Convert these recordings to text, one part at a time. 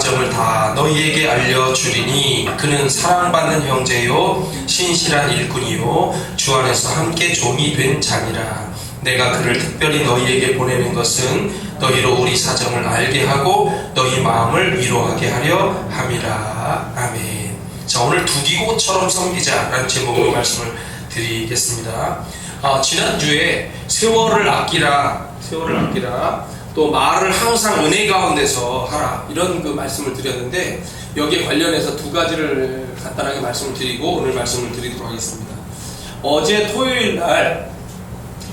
사정을 다 너희에게 알려주리니 그는 사랑받는 형제요 신실한 일꾼이요 주 안에서 함께 종이 된 자니라. 내가 그를 특별히 너희에게 보내는 것은 너희로 우리 사정을 알게 하고 너희 마음을 위로하게 하려 함이라. 아멘. 자, 오늘 두기고처럼 섬기자라는 제목으로 말씀을 드리겠습니다. 지난주에 세월을 아끼라 또 말을 항상 은혜 가운데서 하라 이런 그 말씀을 드렸는데, 여기에 관련해서 두 가지를 간단하게 말씀을 드리고 오늘 말씀을 드리도록 하겠습니다. 어제 토요일 날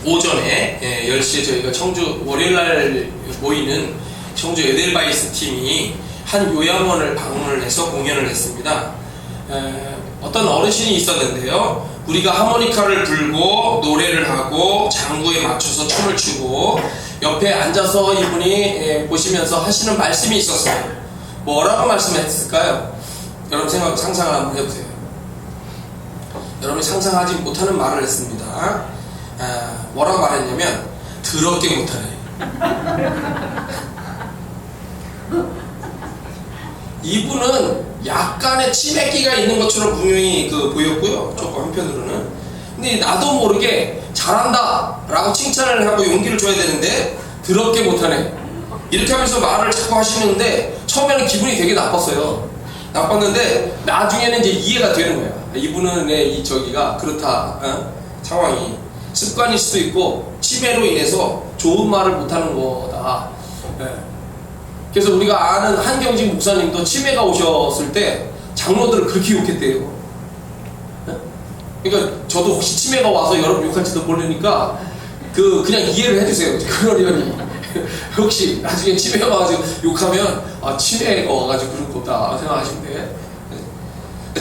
오전에 10시에 저희가 청주 월요일날 모이는 청주 에델바이스 팀이 한 요양원을 방문을 해서 공연을 했습니다. 어떤 어르신이 있었는데요, 우리가 하모니카를 불고 노래를 하고 장구에 맞춰서 춤을 추고 옆에 앉아서 이분이 보시면서 하시는 말씀이 있었어요. 뭐라고 말씀했을까요? 여러분 상상을 한번 해보세요. 여러분이 상상하지 못하는 말을 했습니다. 뭐라고 말했냐면 더럽게 못하네. 이분은 약간의 치맥기가 있는 것처럼 분명히 보였고요, 조금 한편으로는. 근데 나도 모르게 잘한다 라고 칭찬을 하고 용기를 줘야 되는데 더럽게 못하네 이렇게 하면서 말을 자꾸 하시는데, 처음에는 기분이 되게 나빴는데 나중에는 이제 이해가 되는 거야. 이분은 저기가 그렇다, 상황이 습관일 수도 있고 치매로 인해서 좋은 말을 못하는 거다. 그래서 우리가 아는 한경직 목사님도 치매가 오셨을 때 장로들을 그렇게 욕했대요. 그러니까 저도 혹시 치매가 와서 여러분 욕할지도 모르니까 그냥 이해를 해주세요. 그러려니 혹시 나중에 치매가 와가지고 욕하면 치매가 와가지고 그런 거다 생각하시면 돼.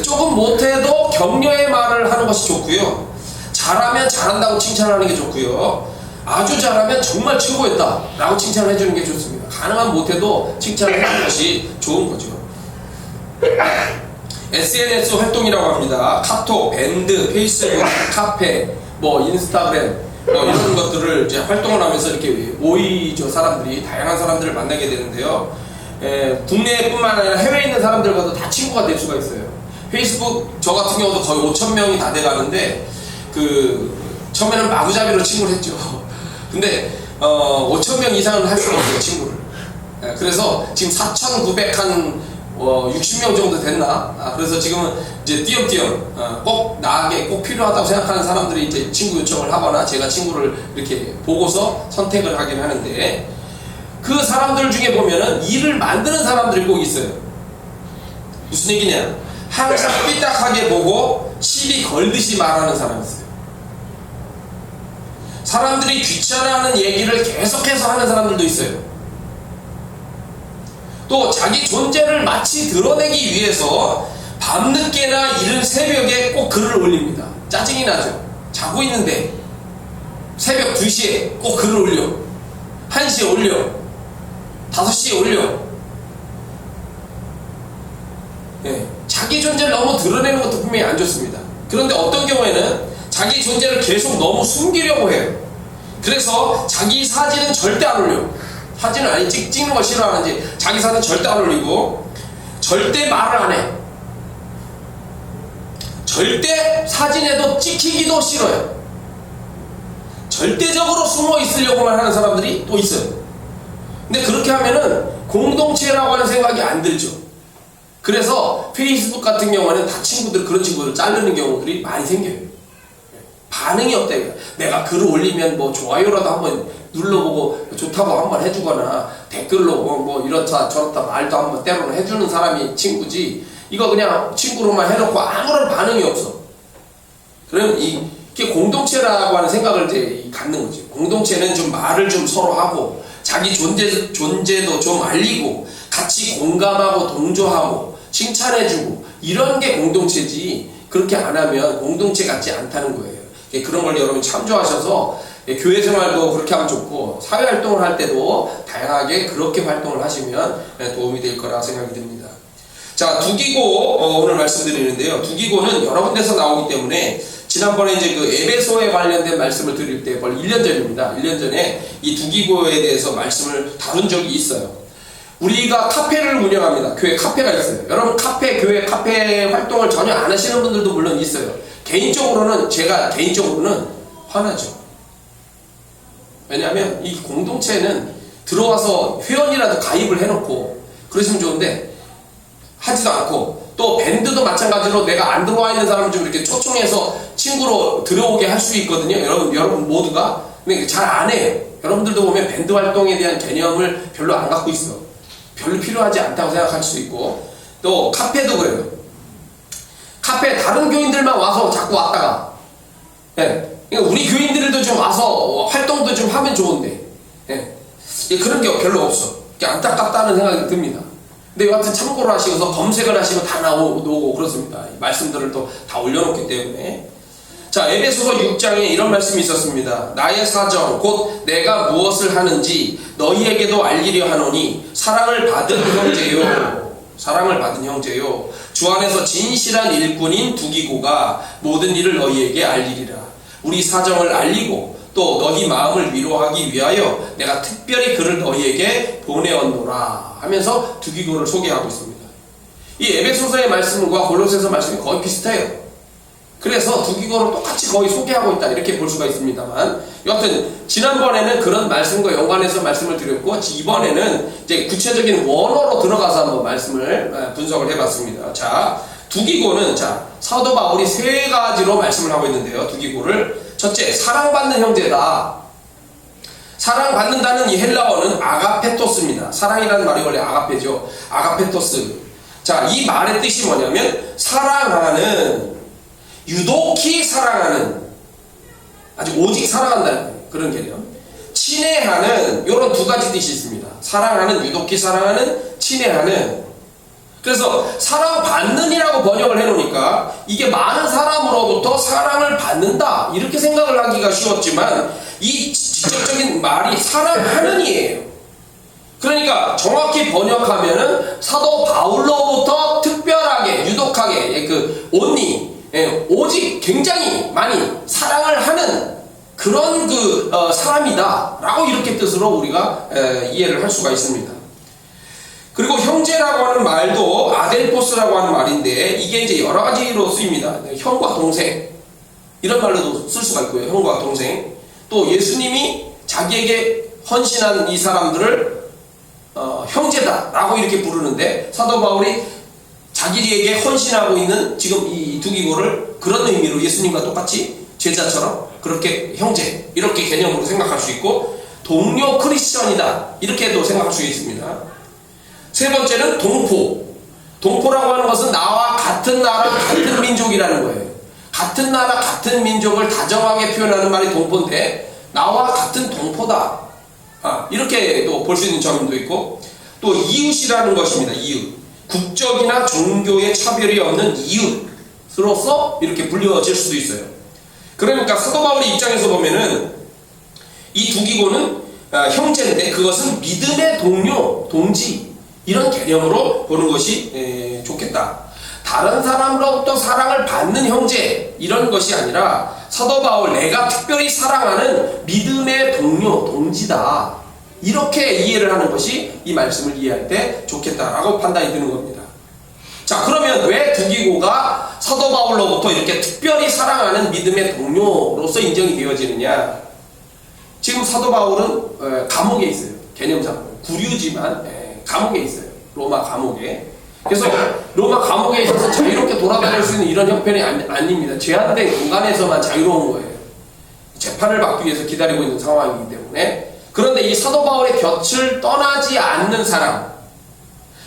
조금 못해도 격려의 말을 하는 것이 좋고요, 잘하면 잘한다고 칭찬하는 게 좋고요, 아주 잘하면 정말 최고였다 라고 칭찬을 해주는 게 좋습니다. 가능한 못해도 칭찬을 해주는 것이 좋은 거죠. SNS 활동이라고 합니다. 카톡, 밴드, 페이스북, 카페, 인스타그램 이런 것들을 이제 활동을 하면서 이렇게 모이죠. 사람들이 다양한 사람들을 만나게 되는데요, 국내뿐만 아니라 해외에 있는 사람들과도 다 친구가 될 수가 있어요. 페이스북 저 같은 경우도 거의 5,000명이 다 돼가는데 처음에는 마구잡이로 친구를 했죠. 근데 5,000명 이상은 할 수가 없어요, 친구를. 그래서 지금 4,960명 정도 됐나? 그래서 지금은 이제 띄엄띄엄 꼭 나에게 꼭 필요하다고 생각하는 사람들이 이제 친구 요청을 하거나 제가 친구를 이렇게 보고서 선택을 하긴 하는데, 그 사람들 중에 보면은 일을 만드는 사람들이 꼭 있어요. 무슨 얘기냐? 항상 삐딱하게 보고 시비 걸듯이 말하는 사람이 있어요. 사람들이 귀찮아하는 얘기를 계속해서 하는 사람들도 있어요. 또 자기 존재를 마치 드러내기 위해서 밤늦게나 이른 새벽에 꼭 글을 올립니다. 짜증이 나죠. 자고 있는데 새벽 2시에 꼭 글을 올려, 1시에 올려, 5시에 올려. 자기 존재를 너무 드러내는 것도 분명히 안 좋습니다. 그런데 어떤 경우에는 자기 존재를 계속 너무 숨기려고 해요. 그래서 자기 사진은 절대 안 올려. 사진을 아니 찍는 걸 싫어하는지 자기 사진 절대 안 올리고, 절대 말을 안 해. 절대 사진에도 찍히기도 싫어요. 절대적으로 숨어 있으려고만 하는 사람들이 또 있어요. 근데 그렇게 하면은 공동체라고 하는 생각이 안 들죠. 그래서 페이스북 같은 경우는 다 그런 친구들 자르는 경우들이 많이 생겨요. 반응이 없다 이거야. 내가 글을 올리면 좋아요라도 한번 눌러보고 좋다고 한번 해주거나 댓글로 이렇다 저렇다 말도 한번 때로는 해주는 사람이 친구지, 이거 그냥 친구로만 해놓고 아무런 반응이 없어. 그러면 이게 공동체라고 하는 생각을 이제 갖는 거지. 공동체는 좀 말을 좀 서로 하고 자기 존재도 좀 알리고 같이 공감하고 동조하고 칭찬해주고 이런 게 공동체지, 그렇게 안 하면 공동체 같지 않다는 거예요. 그런 걸 여러분이 참조하셔서 교회 생활도 그렇게 하면 좋고 사회활동을 할 때도 다양하게 그렇게 활동을 하시면 도움이 될 거라 생각이 듭니다. 자, 두기고 오늘 말씀드리는데요, 두기고는 여러 군데서 나오기 때문에 지난번에 이제 에베소에 관련된 말씀을 드릴 때 벌써 1년 전입니다. 1년 전에 이 두기고에 대해서 말씀을 다룬 적이 있어요. 우리가 카페를 운영합니다. 교회 카페가 있어요. 여러분 교회 카페 활동을 전혀 안 하시는 분들도 물론 있어요. 제가 개인적으로는 화나죠. 왜냐하면 이 공동체는 들어와서 회원이라도 가입을 해놓고 그러시면 좋은데 하지도 않고, 또 밴드도 마찬가지로 내가 안 들어와 있는 사람을 좀 이렇게 초청해서 친구로 들어오게 할 수 있거든요. 여러분 모두가. 근데 잘 안 해요. 여러분들도 보면 밴드 활동에 대한 개념을 별로 안 갖고 있어. 별로 필요하지 않다고 생각할 수 있고, 또 카페도 그래요. 카페 다른 교인들만 와서 자꾸 왔다가, 그러니까 우리 교인들도 좀 와서 활동도 좀 하면 좋은데, 그런 게 별로 없어. 안타깝다는 생각이 듭니다. 근데 여하튼 참고를 하시고서 검색을 하시면 다 나오고 그렇습니다. 이 말씀들을 또 다 올려놓기 때문에. 자, 에베소서 6장에 이런 말씀이 있었습니다. 나의 사정 곧 내가 무엇을 하는지 너희에게도 알리려 하노니 사랑을 받은 형제요 주 안에서 진실한 일꾼인 두기고가 모든 일을 너희에게 알리리라. 우리 사정을 알리고 또 너희 마음을 위로하기 위하여 내가 특별히 그를 너희에게 보내었노라 하면서 두기고를 소개하고 있습니다. 이 에베소서의 말씀과 골로새서 말씀이 거의 비슷해요. 그래서 두기고를 똑같이 거의 소개하고 있다 이렇게 볼 수가 있습니다만, 여하튼 지난번에는 그런 말씀과 연관해서 말씀을 드렸고, 이번에는 이제 구체적인 원어로 들어가서 한번 말씀을 분석을 해봤습니다. 자, 두기고는 사도 바울이 세 가지로 말씀을 하고 있는데요. 두기고를 첫째, 사랑받는 형제다. 사랑받는다는 이 헬라어는 아가페토스입니다. 사랑이라는 말이 원래 아가페죠. 아가페토스. 자, 이 말의 뜻이 뭐냐면 사랑하는, 유독히 사랑하는, 아주 오직 사랑한다는 그런 개념. 친애하는, 이런 두 가지 뜻이 있습니다. 사랑하는, 유독히 사랑하는, 친애하는. 그래서 사랑받는이라고 번역을 해놓으니까 이게 많은 사람으로부터 사랑을 받는다 이렇게 생각을 하기가 쉬웠지만, 이 직접적인 말이 사랑하는이에요. 그러니까 정확히 번역하면은 사도 바울로부터 특별하게, 유독하게, 오직 굉장히 많이 사랑을 하는 그런 사람이다 라고 이렇게 뜻으로 우리가 이해를 할 수가 있습니다. 그리고 형제라고 하는 말도 아델포스라고 하는 말인데, 이게 이제 여러 가지로 쓰입니다. 형과 동생, 이런 말로도 쓸 수가 있고요. 형과 동생. 또 예수님이 자기에게 헌신한 이 사람들을 형제다 라고 이렇게 부르는데, 사도 바울이 자기에게 헌신하고 있는 지금 이 두기고를 그런 의미로 예수님과 똑같이 제자처럼 그렇게 형제, 이렇게 개념으로 생각할 수 있고, 동료 크리스천이다 이렇게도 생각할 수 있습니다. 세 번째는 동포라고 하는 것은 나와 같은 나라 같은 민족이라는 거예요. 같은 나라 같은 민족을 다정하게 표현하는 말이 동포인데, 나와 같은 동포다 이렇게 또 볼 수 있는 점도 있고, 또 이웃이라는 것입니다. 이웃, 국적이나 종교의 차별이 없는 이웃으로서 이렇게 불려질 수도 있어요. 그러니까 사도 바울의 입장에서 보면은 이 두기고는 형제인데, 그것은 믿음의 동료, 동지, 이런 개념으로 보는 것이 좋겠다. 다른 사람으로부터 사랑을 받는 형제, 이런 것이 아니라 사도 바울, 내가 특별히 사랑하는 믿음의 동료, 동지다, 이렇게 이해를 하는 것이 이 말씀을 이해할 때 좋겠다라고 판단이 드는 겁니다. 자, 그러면 왜 두기고가 사도 바울로부터 이렇게 특별히 사랑하는 믿음의 동료로서 인정이 되어지느냐? 지금 사도 바울은 감옥에 있어요. 개념상 구류지만 감옥에 있어요. 로마 감옥에. 그래서 로마 감옥에 있어서 자유롭게 돌아다닐 수 있는 이런 형편이 아닙니다. 제한된 공간에서만 자유로운 거예요. 재판을 받기 위해서 기다리고 있는 상황이기 때문에. 그런데 이 사도 바울의 곁을 떠나지 않는 사람,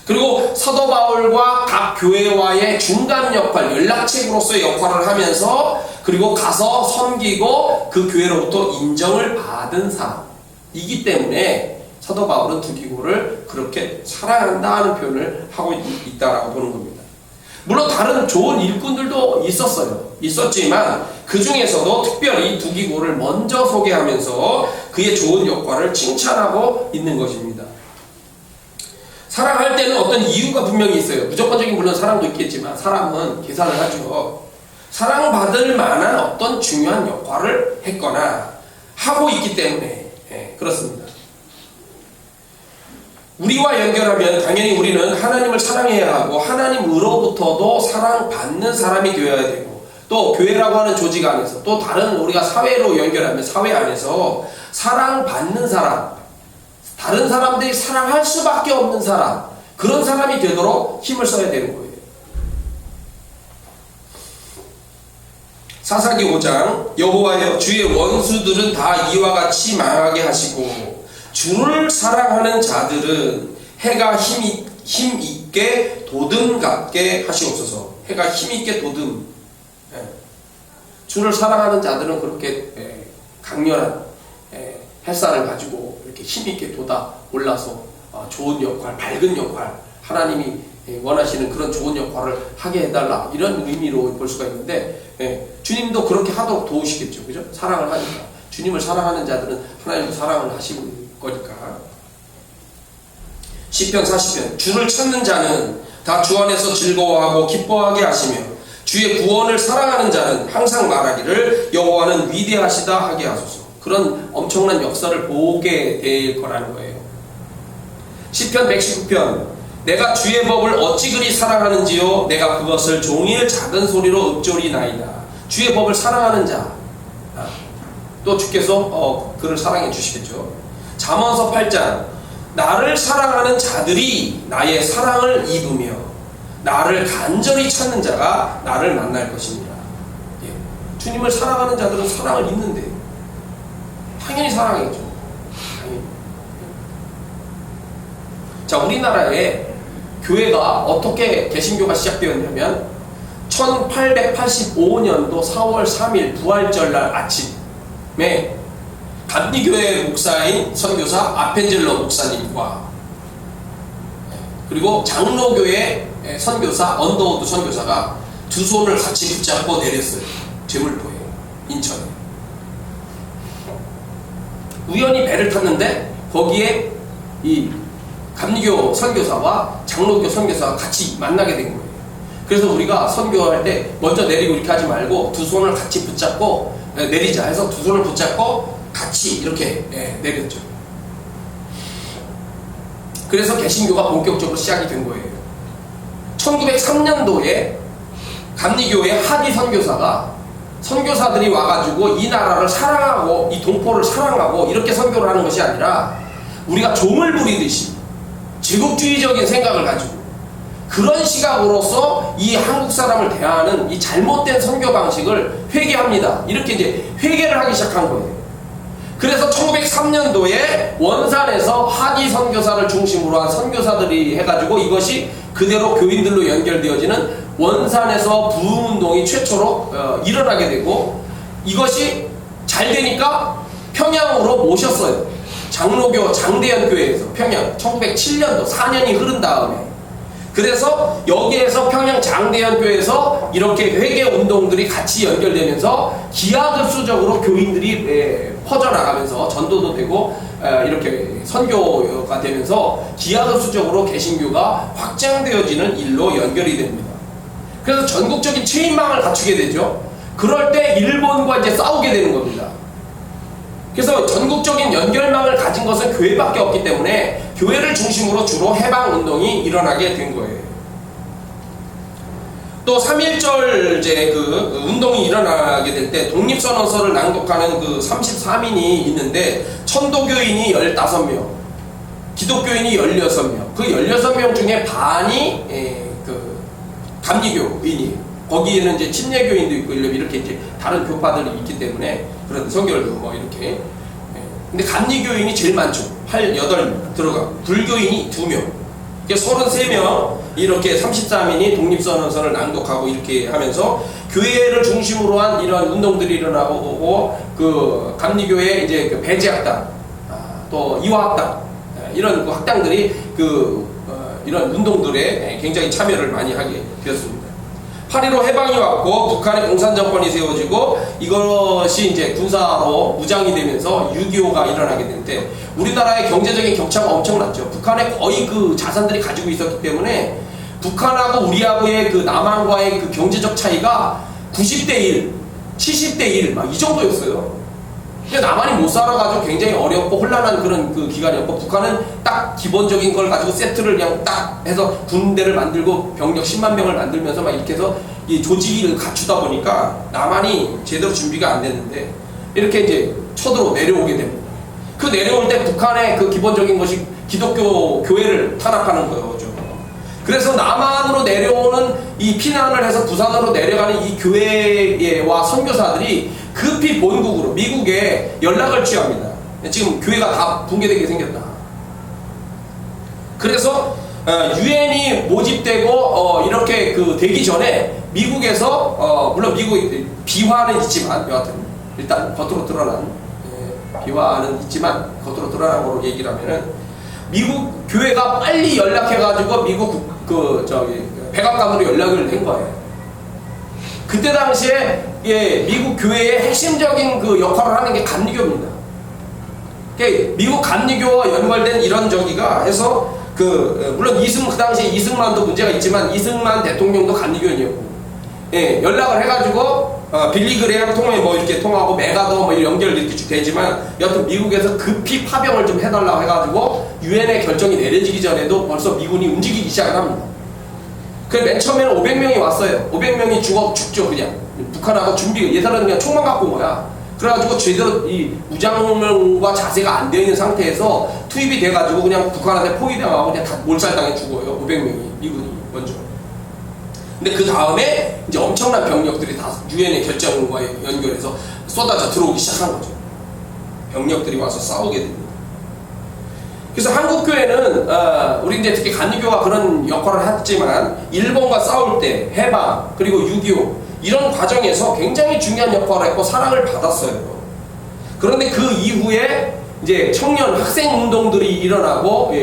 그리고 사도 바울과 각 교회와의 중간 역할, 연락책으로서의 역할을 하면서, 그리고 가서 섬기고 그 교회로부터 인정을 받은 사람이기 때문에 사도 바울은 두기고를 그렇게 사랑한다는 표현을 하고 있다라고 보는 겁니다. 물론 다른 좋은 일꾼들도 있었지만 그 중에서도 특별히 두기고를 먼저 소개하면서 그의 좋은 역할을 칭찬하고 있는 것입니다. 사랑할 때는 어떤 이유가 분명히 있어요. 무조건적인 물론 사랑도 있겠지만 사람은 계산을 하죠. 사랑받을 만한 어떤 중요한 역할을 했거나 하고 있기 때문에 그렇습니다. 우리와 연결하면 당연히 우리는 하나님을 사랑해야 하고 하나님으로부터도 사랑받는 사람이 되어야 되고, 또 교회라고 하는 조직 안에서 또 다른 우리가 사회로 연결하면 사회 안에서 사랑받는 사람, 다른 사람들이 사랑할 수밖에 없는 사람, 그런 사람이 되도록 힘을 써야 되는 거예요. 사사기 5장 여호와여 주의 원수들은 다 이와 같이 망하게 하시고 주를 사랑하는 자들은 해가 힘있게 도듬 같게 하시옵소서. 해가 힘있게 도듬. 주를 사랑하는 자들은 그렇게 강렬한 햇살을 가지고 이렇게 힘있게 돋아 올라서 좋은 역할, 밝은 역할, 하나님이 원하시는 그런 좋은 역할을 하게 해달라, 이런 의미로 볼 수가 있는데, 주님도 그렇게 하도록 도우시겠죠. 그죠? 사랑을 하니까. 주님을 사랑하는 자들은 하나님도 사랑을 하시는 거니까. 시편 40편 주를 찾는 자는 다 주 안에서 즐거워하고 기뻐하게 하시며 주의 구원을 사랑하는 자는 항상 말하기를 여호와는 위대하시다 하게 하소서. 그런 엄청난 역사를 보게 될 거라는 거예요. 시편 119편 내가 주의 법을 어찌 그리 사랑하는지요 내가 그것을 종일 작은 소리로 읊조리나이다. 주의 법을 사랑하는 자, 또 주께서 그를 사랑해 주시겠죠. 잠언서 8장 나를 사랑하는 자들이 나의 사랑을 입으며 나를 간절히 찾는 자가 나를 만날 것입니다. 주님을 사랑하는 자들은 사랑을 입는데 당연히 사랑하겠죠. 당연히. 자, 우리나라에 교회가 어떻게 개신교가 시작되었냐면 1885년도 4월 3일 부활절날 아침에 감리교회 목사인 선교사 아펜젤러 목사님과 그리고 장로교회 선교사 언더우드 선교사가 두 손을 같이 붙잡고 내렸어요. 제물포에, 인천에. 우연히 배를 탔는데 거기에 이 감리교 선교사와 장로교 선교사가 같이 만나게 된 거예요. 그래서 우리가 선교할 때 먼저 내리고 이렇게 하지 말고 두 손을 같이 붙잡고 내리자 해서 두 손을 붙잡고 같이 이렇게 내렸죠. 그래서 개신교가 본격적으로 시작이 된 거예요. 1903년도에 감리교회 하디 선교사가 선교사들이 와가지고 이 나라를 사랑하고 이 동포를 사랑하고 이렇게 선교를 하는 것이 아니라 우리가 종을 부리듯이 제국주의적인 생각을 가지고 그런 시각으로서 이 한국 사람을 대하는 이 잘못된 선교 방식을 회개합니다. 이렇게 이제 회개를 하기 시작한 거예요. 그래서 1903년도에 원산에서 하디 선교사를 중심으로 한 선교사들이 해가지고 이것이 그대로 교인들로 연결되어지는 원산에서 부흥운동이 최초로 일어나게 되고, 이것이 잘 되니까 평양으로 모셨어요. 장로교 장대현교회에서 평양 1907년도 4년이 흐른 다음에. 그래서 여기에서 평양 장대현교회에서 이렇게 회개운동들이 같이 연결되면서 기하급수적으로 교인들이 퍼져나가면서 전도도 되고 이렇게 선교가 되면서 기하급수적으로 개신교가 확장되어지는 일로 연결이 됩니다. 그래서 전국적인 체인망을 갖추게 되죠. 그럴 때 일본과 이제 싸우게 되는 겁니다. 그래서 전국적인 연결망을 가진 것은 교회밖에 없기 때문에 교회를 중심으로 주로 해방운동이 일어나게 된 거예요. 또 3.1절제 그 운동이 일어나게 될 때 독립선언서를 낭독하는 그 33인이 있는데 천도교인이 15명, 기독교인이 16명, 그 16명 중에 반이 그 감리교인이에요. 거기에는 이제 침례교인도 있고 이렇게 이제 다른 교파들이 있기 때문에 그런 성결도 뭐 이렇게. 근데 감리교인이 제일 많죠. 8 들어가. 불교인이 2명. 33명 이렇게 33인이 독립선언서를 낭독하고 이렇게 하면서 교회를 중심으로 한 이런 운동들이 일어나고 오고, 그 감리교회 이제 그 배제학당, 또 이화학당, 이런 그 학당들이 이런 운동들에 굉장히 참여를 많이 하게 되었습니다. 8.15 해방이 왔고 북한의 공산정권이 세워지고 이것이 이제 군사로 무장이 되면서 6.25가 일어나게 되는데 우리나라의 경제적인 격차가 엄청났죠. 북한에 거의 그 자산들이 가지고 있었기 때문에 북한하고 우리하고의 그 남한과의 그 경제적 차이가 90대 1, 70대 1 막 이 정도였어요. 근데 남한이 못 살아가지고 굉장히 어렵고 혼란한 그런 그 기간이었고, 북한은 딱 기본적인 걸 가지고 세트를 그냥 딱 해서 군대를 만들고 병력 10만 명을 만들면서 막 이렇게 해서 이 조직을 갖추다 보니까 남한이 제대로 준비가 안 됐는데 이렇게 이제 쳐들어 내려오게 됩니다. 그 내려올 때 북한의 그 기본적인 것이 기독교 교회를 탄압하는 거죠. 그래서 남한으로 내려오는 이 피난을 해서 부산으로 내려가는 이 교회와 선교사들이 급히 본국으로 미국에 연락을 취합니다. 지금 교회가 다 붕괴되게 생겼다. 그래서 유엔이 모집되고 이렇게 그 되기 전에 미국에서 물론 미국 비화는 있지만 여하튼 일단 겉으로 드러난 비화는 있지만 겉으로 드러난 거로 얘기를 하면은 미국 교회가 빨리 연락해가지고 미국 백악관으로 연락을 한 거예요. 그때 당시에 미국 교회의 핵심적인 그 역할을 하는 게 감리교입니다. 미국 감리교와 연결된 이런 저기가 해서 물론 그 당시에 이승만도 문제가 있지만 이승만 대통령도 감리교인이었고, 연락을 해가지고 빌리 그레이엄 통해 뭐 이렇게 통하고 메가더 뭐 연결 이렇게 되지만 여하튼 미국에서 급히 파병을 좀 해달라고 해가지고 유엔의 결정이 내려지기 전에도 벌써 미군이 움직이기 시작을 합니다. 맨 처음에는 500명이 왔어요. 500명이 죽죠 그냥. 북한하고 예산은 그냥 총만 갖고 온 거야. 그래가지고 제대로 이 무장과 자세가 안 되어 있는 상태에서 투입이 돼가지고 그냥 북한한테 포위당하고 그냥 다 몰살당해 죽어요. 500명이 미군이 먼저. 근데 그 다음에 이제 엄청난 병력들이 다 유엔의 결정과 연결해서 쏟아져 들어오기 시작한 거죠. 병력들이 와서 싸우게 됩니다. 그래서 한국교회는 우리 이제 특히 감리교가 그런 역할을 했지만 일본과 싸울 때 해방 그리고 6.25 이런 과정에서 굉장히 중요한 역할을 했고 사랑을 받았어요. 그런데 그 이후에 이제 청년 학생 운동들이 일어나고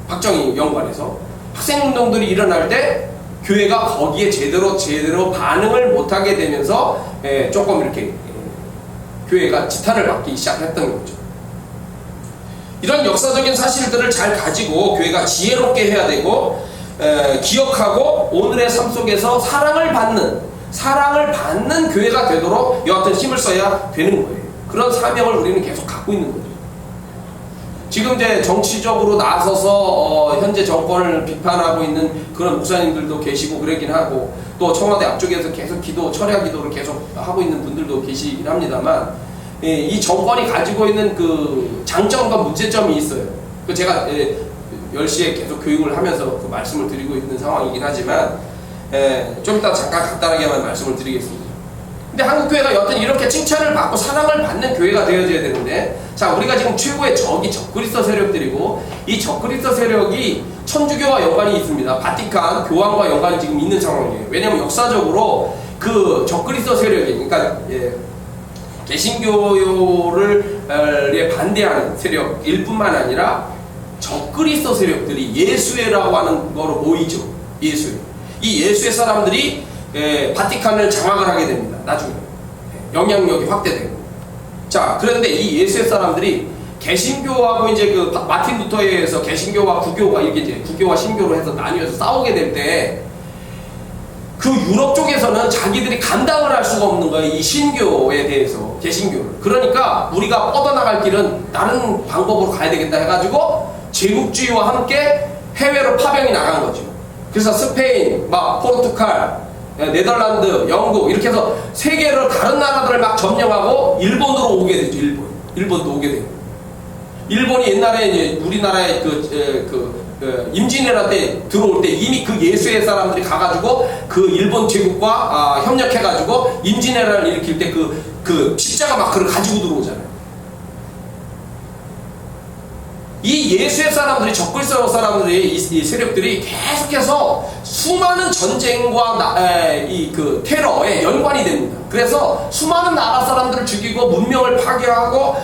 박정희 연구관에서 학생 운동들이 일어날 때 교회가 거기에 제대로 반응을 못하게 되면서 조금 이렇게 교회가 지탄을 받기 시작했던 거죠. 이런 역사적인 사실들을 잘 가지고 교회가 지혜롭게 해야 되고 기억하고 오늘의 삶 속에서 사랑을 받는 교회가 되도록 여하튼 힘을 써야 되는 거예요. 그런 사명을 우리는 계속 갖고 있는 거죠. 지금 이제 정치적으로 나서서 현재 정권을 비판하고 있는 그런 목사님들도 계시고 그러긴 하고 또 청와대 앞쪽에서 계속 철야 기도를 계속 하고 있는 분들도 계시긴 합니다만 이 정권이 가지고 있는 그 장점과 문제점이 있어요. 제가 10시에 계속 교육을 하면서 그 말씀을 드리고 있는 상황이긴 하지만 좀 이따 잠깐 간단하게만 말씀을 드리겠습니다. 근데 한국교회가 여튼 이렇게 칭찬을 받고 사랑을 받는 교회가 되어져야 되는데, 자, 우리가 지금 최고의 적이 적그리스도 세력들이고 이 적그리스도 세력이 천주교와 연관이 있습니다. 바티칸 교황과 연관이 지금 있는 상황이에요. 왜냐하면 역사적으로 그 적그리스도 세력이 그러니까 개신교를 반대하는 세력일 뿐만 아니라 적그리스도 세력들이 예수회라고 하는 거로 모이죠. 예수회. 이 예수회 사람들이 바티칸을 장악을 하게 됩니다. 나중에 영향력이 확대되고. 자, 그런데 이 예수회 사람들이 개신교하고 이제 그 마틴 루터에 의해서 개신교와 구교가 이렇게 이제 구교와 신교로 해서 나뉘어서 싸우게 될 때 그 유럽 쪽에서는 자기들이 감당을 할 수가 없는 거예요. 이 신교에 대해서 개신교를. 그러니까 우리가 뻗어나갈 길은 다른 방법으로 가야 되겠다 해가지고 제국주의와 함께 해외로 파병이 나간 거죠. 그래서 스페인, 포르투갈, 네덜란드, 영국 이렇게 해서 세계를 다른 나라들을 막 점령하고 일본으로 오게 되죠. 일본도 오게 되고. 일본이 옛날에 이제 우리나라에 임진왜란 때 들어올 때 이미 그 예수의 사람들이 가가지고 그 일본 제국과 협력해가지고 임진왜란을 일으킬 때 그 십자가 마크를 가지고 들어오잖아요. 이 예수의 사람들이 적그리스도 사람들이 이 세력들이 계속해서 수많은 전쟁과 그 테러에 연관이 됩니다. 그래서 수많은 나라 사람들을 죽이고 문명을 파괴하고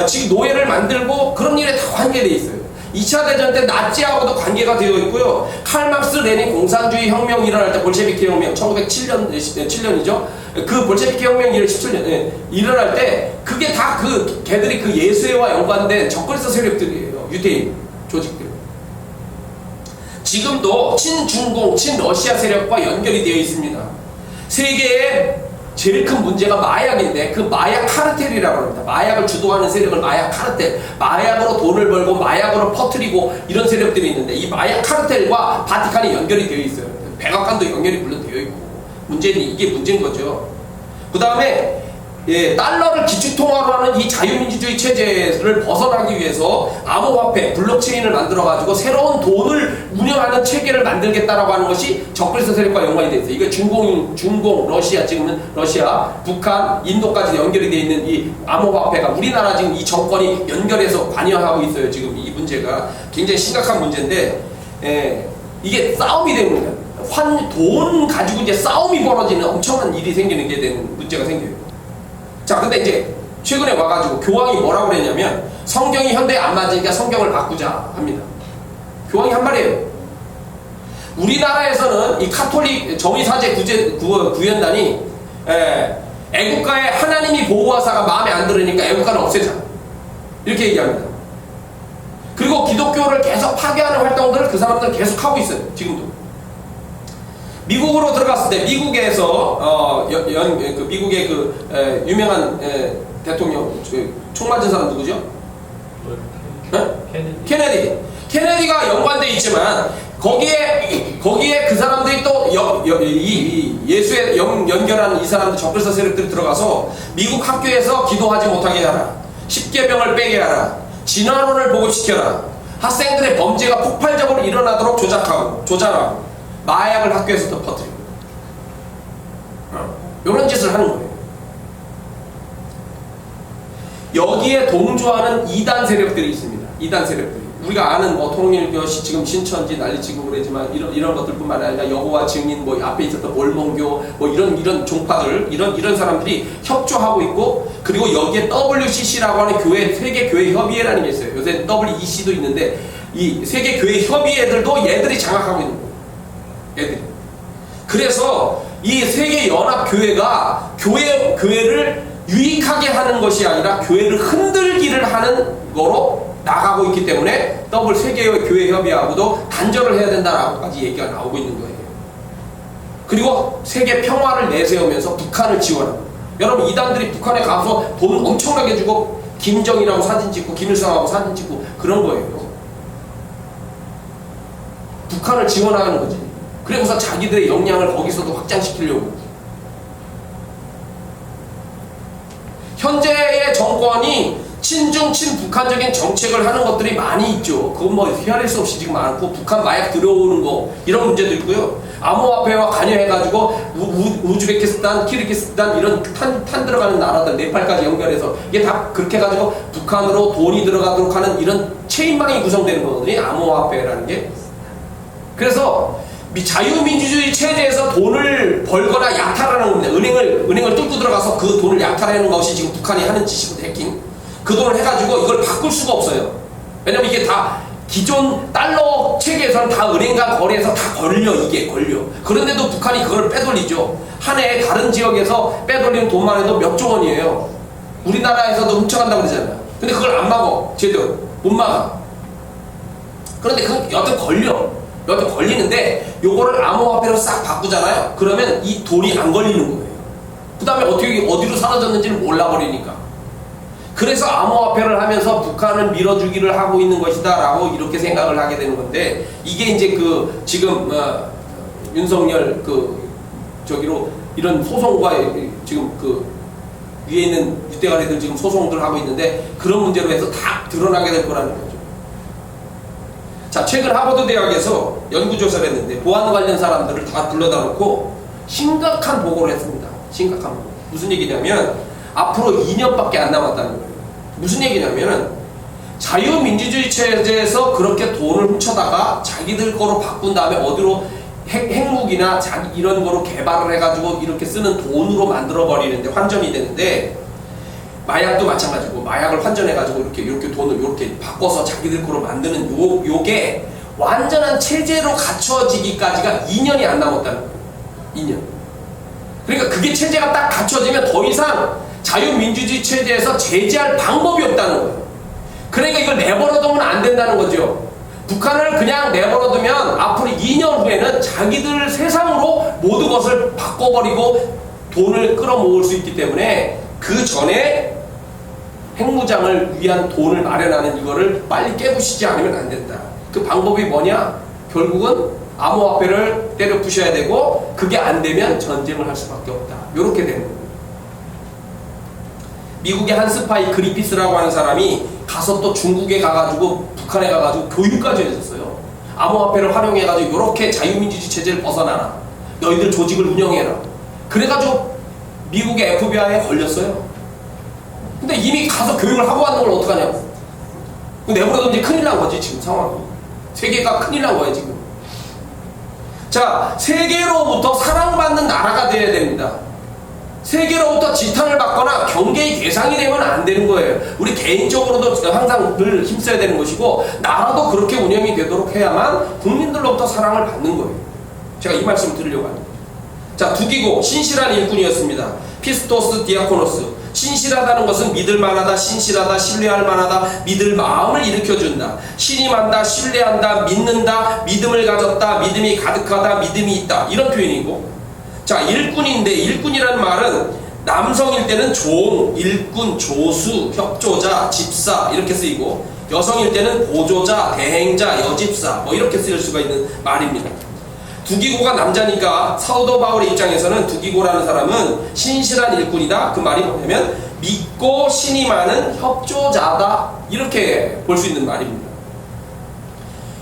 지금 노예를 만들고 그런 일에 다 관계되어 있어요. 2차 대전 때 나치하고도 관계가 되어 있고요. 칼막스 레닌 공산주의 혁명이 일어날 때 볼셰비키 혁명 1907년이죠. 그 볼셰비키 혁명이 17년 일어날 때 그게 다 걔들이 그 예수회와 연관된 적그리스도 세력들이에요. 유대인 조직들. 지금도 친중공, 친러시아 세력과 연결이 되어 있습니다. 세계의 제일 큰 문제가 마약인데 그 마약 카르텔이라고 합니다. 마약을 주도하는 세력을 마약 카르텔, 마약으로 돈을 벌고 마약으로 퍼뜨리고 이런 세력들이 있는데 이 마약 카르텔과 바티칸이 연결이 되어 있어요. 백악관도 연결이 물론 되어 있고 문제는 이게 문제인 거죠. 그 다음에 달러를 기축통화로 하는 이 자유민주주의 체제를 벗어나기 위해서 암호화폐, 블록체인을 만들어가지고 새로운 돈을 운영하는 체계를 만들겠다라고 하는 것이 적그리스 세력과 연관이 되어 있어요. 이거 중공, 러시아, 지금은 러시아, 북한, 인도까지 연결이 되어 있는 이 암호화폐가 우리나라 지금 이 정권이 연결해서 관여하고 있어요. 지금 이 문제가 굉장히 심각한 문제인데, 이게 싸움이 됩니다. 돈 가지고 이제 싸움이 벌어지는 엄청난 일이 생기는 게 되는 문제가 생겨요. 자, 근데 이제 최근에 와가지고 교황이 뭐라고 그랬냐면 성경이 현대에 안 맞으니까 성경을 바꾸자 합니다. 교황이 한 말이에요. 우리나라에서는 이 카톨릭 정의사제 구현단이 애국가의 하나님이 보호하사가 마음에 안 들으니까 애국가를 없애자 이렇게 얘기합니다. 그리고 기독교를 계속 파괴하는 활동들을 그 사람들은 계속 하고 있어요. 지금도. 미국으로 들어갔을 때 미국에서 미국의 유명한 대통령 총 맞은 사람 누구죠? 케네디가 연관돼 있지만 거기에 그 사람들이 또 예수에 연결한 이 사람들 적그리스 세력들이 들어가서 미국 학교에서 기도하지 못하게 하라, 십계명을 빼게 하라, 진화론을 보급시켜라, 학생들의 범죄가 폭발적으로 일어나도록 조장하고 마약을 학교에서 또 퍼뜨리고 이런 짓을 하는 거예요. 여기에 동조하는 이단 세력들이 있습니다. 이단 세력들이 우리가 아는 뭐 통일교시 지금 신천지 난리치고 그러지만 이런 것들뿐만 아니라 여호와 증인 뭐 앞에 있었던 몰몬교 뭐 이런 종파들 이런 사람들이 협조하고 있고, 그리고 여기에 WCC라고 하는 세계 교회 협의회라는 게 있어요. 요새 WEC도 있는데 이 세계 교회 협의회들도 얘들이 장악하고 있는 거예요. 애들이. 그래서 이 세계 연합 교회가 교회를 유익하게 하는 것이 아니라 교회를 흔들기를 하는 거로 나가고 있기 때문에 세계 교회 협의하고도 단절을 해야 된다라고까지 얘기가 나오고 있는 거예요. 그리고 세계 평화를 내세우면서 북한을 지원하고, 여러분 이단들이 북한에 가서 돈 엄청나게 주고 김정일하고 사진 찍고 김일성하고 사진 찍고 그런 거예요. 북한을 지원하는 거지. 그래서 자기들의 역량을 거기서도 확장시키려고. 현재의 정권이 친중, 친북한적인 정책을 하는 것들이 많이 있죠. 그건 뭐 헤아릴 수 없이 지금 많고, 북한 마약 들어오는 거 이런 문제도 있고요. 암호화폐와 관여해가지고 우즈베키스탄, 키르기스탄 이런 탄 들어가는 나라들 네팔까지 연결해서 이게 다 그렇게 해가지고 북한으로 돈이 들어가도록 하는 이런 체인망이 구성되는 거거든요. 암호화폐라는 게. 그래서 자유민주주의 체제에서 돈을 벌거나 약탈하는 겁니다. 은행을 뚫고 들어가서 그 돈을 약탈하는 것이 지금 북한이 하는 짓이거든요. 해킹. 그 돈을 해가지고 이걸 바꿀 수가 없어요. 왜냐면 이게 다 기존 달러 체계에서는 다 은행과 거래해서 다 걸려. 그런데도 북한이 그걸 빼돌리죠. 한 해에 다른 지역에서 빼돌리는 돈만 해도 몇 조 원이에요. 우리나라에서도 훔쳐간다고 그러잖아요. 근데 그걸 안 막어. 제대로. 못 막아. 그런데 여튼 걸리는데 요거를 암호화폐로 싹 바꾸잖아요. 그러면 이 돈이 안 걸리는 거예요. 그 다음에 어디로 사라졌는지를 몰라버리니까. 그래서 암호화폐를 하면서 북한을 밀어주기를 하고 있는 것이다 라고 이렇게 생각을 하게 되는 건데, 이게 이제 지금 윤석열 저기로 이런 소송과 지금 위에 있는 유대가리들 지금 소송들 하고 있는데, 그런 문제로 해서 다 드러나게 될 거라는 거죠. 자, 최근 하버드 대학에서 연구조사를 했는데 보안 관련 사람들을 다 불러다 놓고 심각한 보고를 했습니다. 심각한 보고. 무슨 얘기냐면 앞으로 2년밖에 안 남았다는 거예요. 무슨 얘기냐면 자유민주주의 체제에서 그렇게 돈을 훔쳐다가 자기들 거로 바꾼 다음에 어디로 핵무기나 이런 거로 개발을 해가지고 이렇게 쓰는 돈으로 만들어버리는데, 환전이 되는데, 마약도 마찬가지고 마약을 환전해가지고 이렇게 돈을 이렇게 바꿔서 자기들 거로 만드는 요게 완전한 체제로 갖춰지기까지가 2년이 안 남았다는 거예요. 2년. 그러니까 그게 체제가 딱 갖춰지면 더 이상 자유민주주의 체제에서 제재할 방법이 없다는 거예요. 그러니까 이걸 내버려두면 안 된다는 거죠. 북한을 그냥 내버려두면 앞으로 2년 후에는 자기들 세상으로 모든 것을 바꿔버리고 돈을 끌어모을 수 있기 때문에 그 전에 핵무장을 위한 돈을 마련하는 이거를 빨리 깨부시지 않으면 안 된다. 그 방법이 뭐냐? 결국은 암호화폐를 때려 부셔야 되고 그게 안 되면 전쟁을 할 수밖에 없다. 이렇게 되는 거예요. 미국의 한 스파이 그리피스라고 하는 사람이 가서 또 중국에 가가지고 북한에 가가지고 교육까지 해줬어요. 암호화폐를 활용해가지고 이렇게 자유민주주의 체제를 벗어나라. 너희들 조직을 운영해라. 그래가지고 미국의 FBI에 걸렸어요. 근데 이미 가서 교육을 하고 왔는 걸 어떡하냐고. 내버려뒀는지 큰일 난 거지 지금 상황이. 세계가 큰일 난 거예요 지금. 자, 세계로부터 사랑받는 나라가 되어야 됩니다. 세계로부터 지탄을 받거나 경계의 대상이 되면 안 되는 거예요. 우리 개인적으로도 항상 늘 힘써야 되는 것이고 나라도 그렇게 운영이 되도록 해야만 국민들로부터 사랑을 받는 거예요. 제가 이 말씀을 드리려고 합니다. 자, 두기고 신실한 일꾼이었습니다. 피스토스 디아코노스. 신실하다는 것은 믿을 만하다, 신실하다, 신뢰할 만하다, 믿을 마음을 일으켜준다. 신임한다, 신뢰한다, 믿는다, 믿음을 가졌다, 믿음이 가득하다, 믿음이 있다. 이런 표현이고, 자, 일꾼인데 일꾼이라는 말은 남성일 때는 종, 일꾼, 조수, 협조자, 집사 이렇게 쓰이고, 여성일 때는 보조자, 대행자, 여집사 뭐 이렇게 쓰일 수가 있는 말입니다. 두기고가 남자니까 사도 바울의 입장에서는 두기고라는 사람은 신실한 일꾼이다. 그 말이 뭐냐면 믿고 신임하는 협조자다. 이렇게 볼 수 있는 말입니다.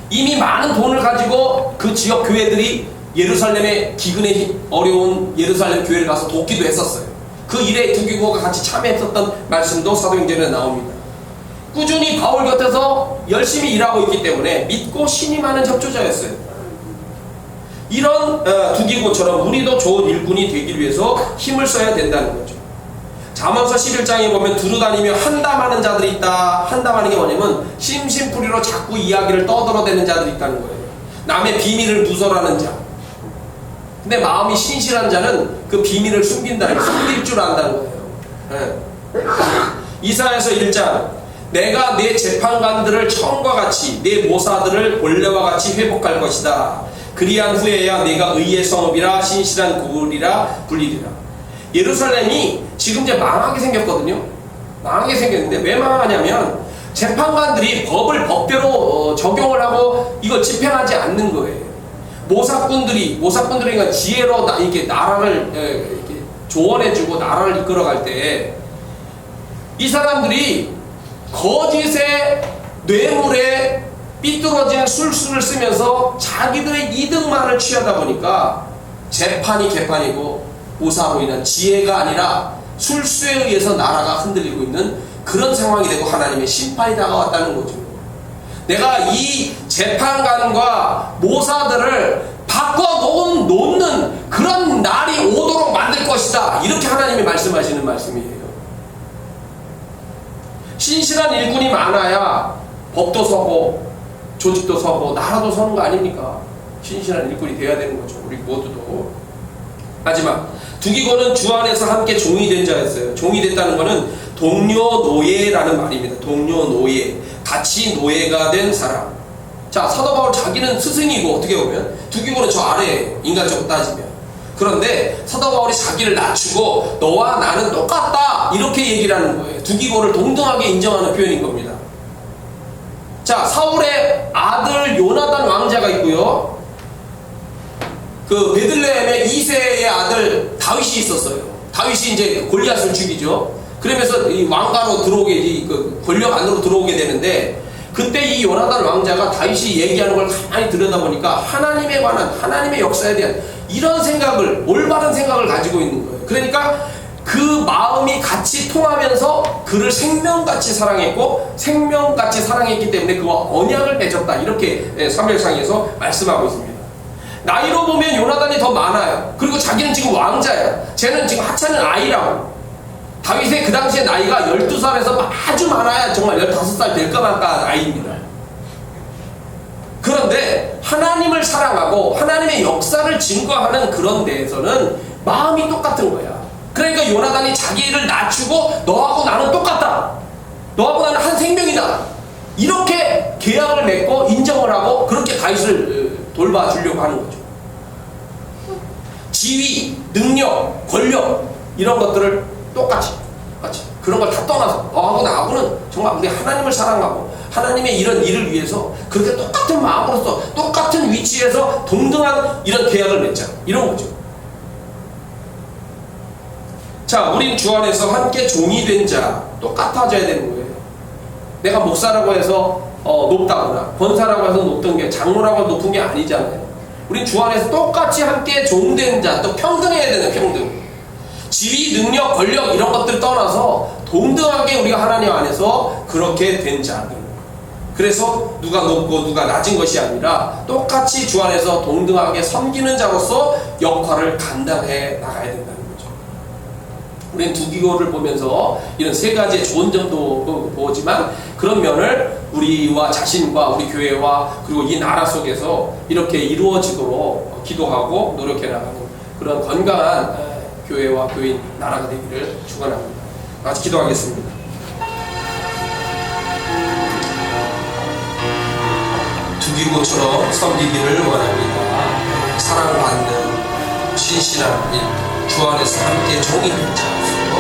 이미 많은 돈을 가지고 그 지역 교회들이 예루살렘의 기근에 어려운 예루살렘 교회를 가서 돕기도 했었어요. 그 일에 두기고가 같이 참여했었던 말씀도 사도행전에 나옵니다. 꾸준히 바울 곁에서 열심히 일하고 있기 때문에 믿고 신임하는 협조자였어요. 이런 두기고처럼 우리도 좋은 일꾼이 되기 위해서 힘을 써야 된다는 거죠. 잠언서 11장에 보면 두루다니며 한담하는 자들이 있다. 한담하는 게 뭐냐면 심심풀이로 자꾸 이야기를 떠들어대는 자들이 있다는 거예요. 남의 비밀을 누설하는 자. 근데 마음이 신실한 자는 그 비밀을 숨긴다는 거예요. 숨길 줄 안다는 거예요. 네. 이사야서 1장 내가 내 재판관들을 처음과 같이 내 모사들을 본래와 같이 회복할 것이다. 그리한 후에야 내가 의의 성읍이라 신실한 고을이라 불리리라. 예루살렘이 지금 이제 망하게 생겼거든요. 망하게 생겼는데 왜 망하냐면 재판관들이 법을 법대로 적용을 하고 이걸 집행하지 않는 거예요. 모사꾼들이 지혜로 이렇게 나라를 이렇게 조언해주고 나라를 이끌어갈 때 이 사람들이 거짓의 뇌물에 삐뚤어진 술수를 쓰면서 자기들의 이득만을 취하다 보니까 재판이 개판이고 모사로 인한 지혜가 아니라 술수에 의해서 나라가 흔들리고 있는 그런 상황이 되고 하나님의 심판이 다가왔다는 거죠. 내가 이 재판관과 모사들을 바꿔놓는 그런 날이 오도록 만들 것이다. 이렇게 하나님이 말씀하시는 말씀이에요. 신실한 일꾼이 많아야 법도 서고 조직도 서고 나라도 서는 거 아닙니까? 신실한 일꾼이 되어야 되는 거죠. 우리 모두도. 하지만 두기고는 주 안에서 함께 종이 된 자였어요. 종이 됐다는 것은 동료 노예라는 말입니다. 동료 노예. 같이 노예가 된 사람. 자, 사도 바울 자기는 스승이고 어떻게 보면 두기고는 저 아래에 인간적으로 따지면. 그런데 사도 바울이 자기를 낮추고 너와 나는 똑같다 이렇게 얘기를 하는 거예요. 두기고를 동등하게 인정하는 표현인 겁니다. 자, 사울의 아들 요나단 왕자가 있고요. 그 베들레헴의 2세의 아들 다윗이 있었어요. 다윗이 이제 골리앗을 죽이죠. 그러면서 이 왕가로 들어오게, 그 권력 안으로 들어오게 되는데, 그때 이 요나단 왕자가 다윗이 얘기하는 걸 가만히 들여다보니까 하나님에 관한, 하나님의 역사에 대한 이런 생각을, 올바른 생각을 가지고 있는 거예요. 그러니까 그 마음이 같이 통하면서 그를 생명같이 사랑했고 생명같이 사랑했기 때문에 그와 언약을 맺었다. 이렇게 사무엘상에서 말씀하고 있습니다. 나이로 보면 요나단이 더 많아요. 그리고 자기는 지금 왕자야. 쟤는 지금 하찮은 아이라고. 다윗의 그 당시에 나이가 12살에서 아주 많아야 정말 15살 될까 말까 아이입니다. 그런데 하나님을 사랑하고 하나님의 역사를 증거하는 그런 데에서는 마음이 똑같은 거야. 그러니까 요나단이 자기를 낮추고 너하고 나는 똑같다. 너하고 나는 한 생명이다. 이렇게 계약을 맺고 인정을 하고 그렇게 다윗을 돌봐주려고 하는 거죠. 지위, 능력, 권력 이런 것들을 똑같이 그런 걸 다 떠나서 너하고 나하고는 정말 우리 하나님을 사랑하고 하나님의 이런 일을 위해서 그렇게 똑같은 마음으로서 똑같은 위치에서 동등한 이런 계약을 맺자 이런 거죠. 자, 우린 주 안에서 함께 종이 된 자 똑같아져야 되는 거예요. 내가 목사라고 해서 높다거나 권사라고 해서 높던 게 장로라고 해서 높은 게 아니잖아요. 우린 주 안에서 똑같이 함께 종된 자, 또 평등해야 되는 평등. 지위, 능력, 권력 이런 것들 떠나서 동등하게 우리가 하나님 안에서 그렇게 된 자들. 그래서 누가 높고 누가 낮은 것이 아니라 똑같이 주 안에서 동등하게 섬기는 자로서 역할을 감당해 나가야 된다는 거죠. 우리는 두 기호를 보면서 이런 세 가지의 좋은 점도 보지만 그런 면을 우리와 자신과 우리 교회와 그리고 이 나라 속에서 이렇게 이루어지도록 기도하고 노력해 나가는 그런 건강한 교회와 교인 나라가 되기를 축원합니다. 같이 기도하겠습니다. 두기고처럼 섬기기를 원합니다. 사랑받는 신실한 일, 주 안에서 함께 종이 된 자,